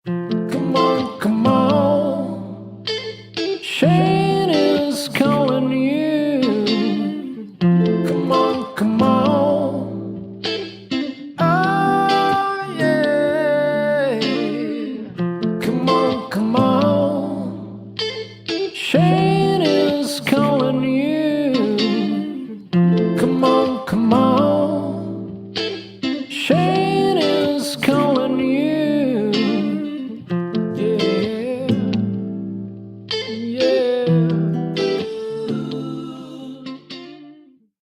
Come on, come on. Shane is calling you. Come on, come on. Oh, yeah. Come on, come on. Shane is